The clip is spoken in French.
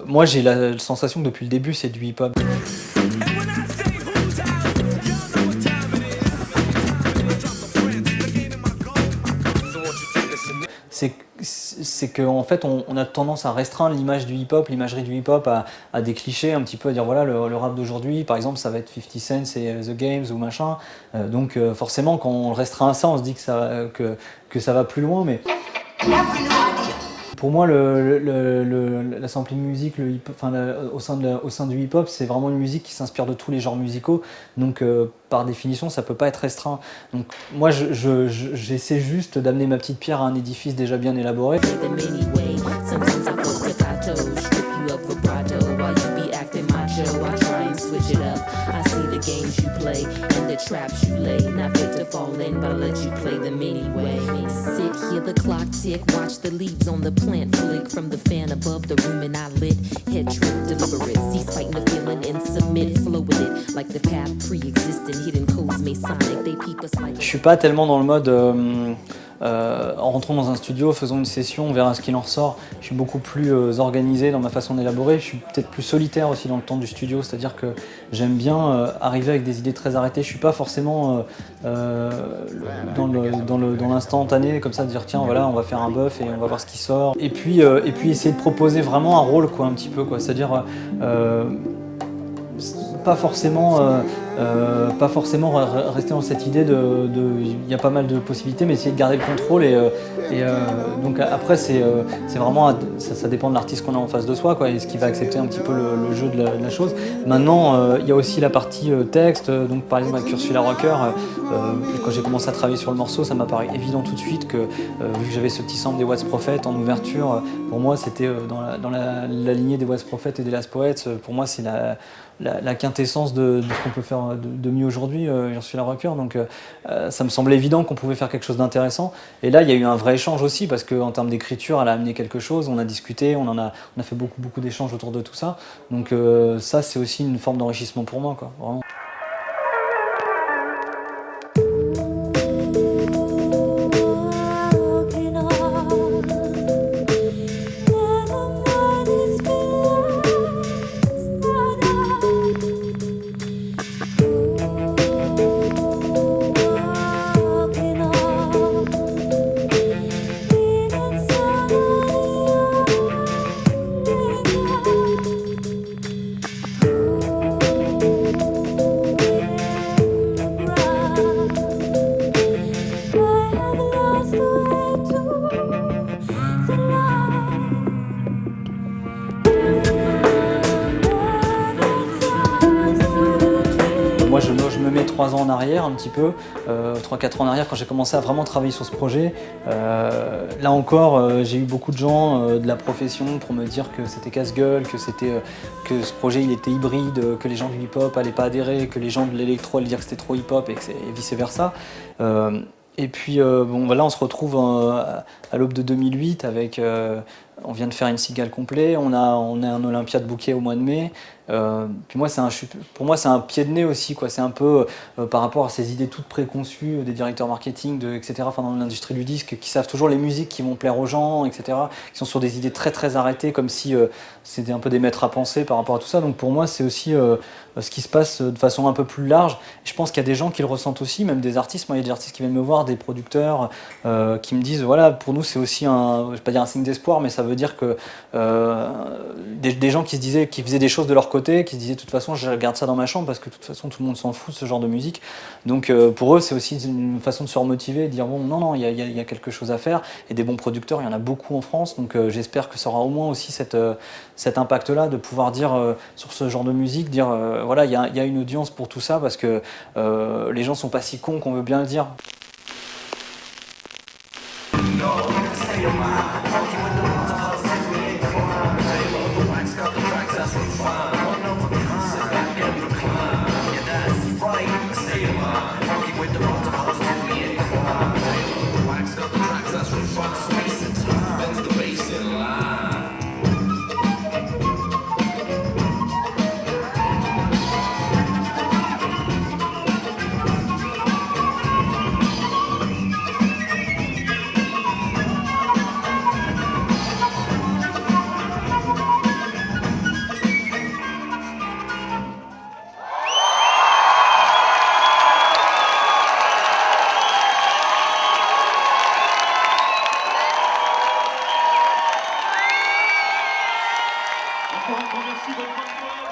Moi j'ai la sensation que depuis le début c'est du hip-hop. C'est qu'en fait on a tendance à restreindre l'image du hip-hop, l'imagerie du hip-hop à des clichés un petit peu, à dire voilà le rap d'aujourd'hui par exemple ça va être 50 Cent et The Games ou machin, donc forcément quand on le restreint à ça on se dit que ça va plus loin, mais pour moi la sampling music, au sein du hip-hop c'est vraiment une musique qui s'inspire de tous les genres musicaux, donc par définition ça peut pas être restreint. Donc moi j'essaie juste d'amener ma petite pierre à un édifice déjà bien élaboré. Je suis pas tellement dans le mode en rentrant dans un studio, faisons une session, on verra ce qu'il en ressort. Je suis beaucoup plus organisé dans ma façon d'élaborer. Je suis peut-être plus solitaire aussi dans le temps du studio, c'est-à-dire que j'aime bien arriver avec des idées très arrêtées. Je suis pas forcément dans l'instantané, comme ça, de dire tiens voilà on va faire un buff et on va voir ce qui sort. Et puis essayer de proposer vraiment un rôle quoi, un petit peu quoi, c'est-à-dire pas forcément rester dans cette idée il y a pas mal de possibilités, mais essayer de garder le contrôle donc après c'est vraiment ça dépend de l'artiste qu'on a en face de soi quoi, et ce qui va accepter un petit peu le jeu de la chose. Maintenant il y a aussi la partie texte, donc par exemple avec Ursula Rocker, quand j'ai commencé à travailler sur le morceau ça m'a paru évident tout de suite que vu que j'avais ce petit sample des Watts Prophet en ouverture, pour moi c'était dans la lignée des Watts Prophet et des Last Poets, pour moi c'est la quintessence de ce qu'on peut faire de mieux aujourd'hui, Ursula Rocker, donc ça me semblait évident qu'on pouvait faire quelque chose d'intéressant. Et là il y a eu un vrai échange aussi, parce qu'en termes d'écriture elle a amené quelque chose, on a discuté, on a fait beaucoup d'échanges autour de tout ça, donc ça c'est aussi une forme d'enrichissement pour moi quoi, vraiment. Moi je me mets 3 ans en arrière un petit peu, 3-4 ans en arrière quand j'ai commencé à vraiment travailler sur ce projet. Là encore j'ai eu beaucoup de gens de la profession pour me dire que c'était casse-gueule, que ce projet il était hybride, que les gens du hip-hop allaient pas adhérer, que les gens de l'électro allaient dire que c'était trop hip-hop et vice versa. Et puis bon voilà, on se retrouve à l'aube de 2008 avec on vient de faire une cigale complet, on a un Olympia de bouquet au mois de mai. Puis moi pour moi c'est un pied de nez aussi quoi, c'est un peu par rapport à ces idées toutes préconçues des directeurs marketing etc., enfin dans l'industrie du disque, qui savent toujours les musiques qui vont plaire aux gens etc., qui sont sur des idées très arrêtées, comme si c'était un peu des maîtres à penser par rapport à tout ça. Donc pour moi c'est aussi ce qui se passe de façon un peu plus large. Et je pense qu'il y a des gens qui le ressentent aussi, même des artistes. Moi il y a des artistes qui viennent me voir, des producteurs qui me disent voilà, pour nous c'est aussi je vais pas dire un signe d'espoir, mais ça veut dire que des gens qui faisaient des choses de leur côté, qui se disaient de toute façon je garde ça dans ma chambre parce que de toute façon tout le monde s'en fout de ce genre de musique. Donc pour eux c'est aussi une façon de se remotiver, de dire bon non il y a quelque chose à faire, et des bons producteurs il y en a beaucoup en France, donc j'espère que ça aura au moins aussi cet impact là, de pouvoir dire sur ce genre de musique, dire voilà il y a une audience pour tout ça, parce que les gens sont pas si cons qu'on veut bien le dire. Merci, bonne fin de soirée.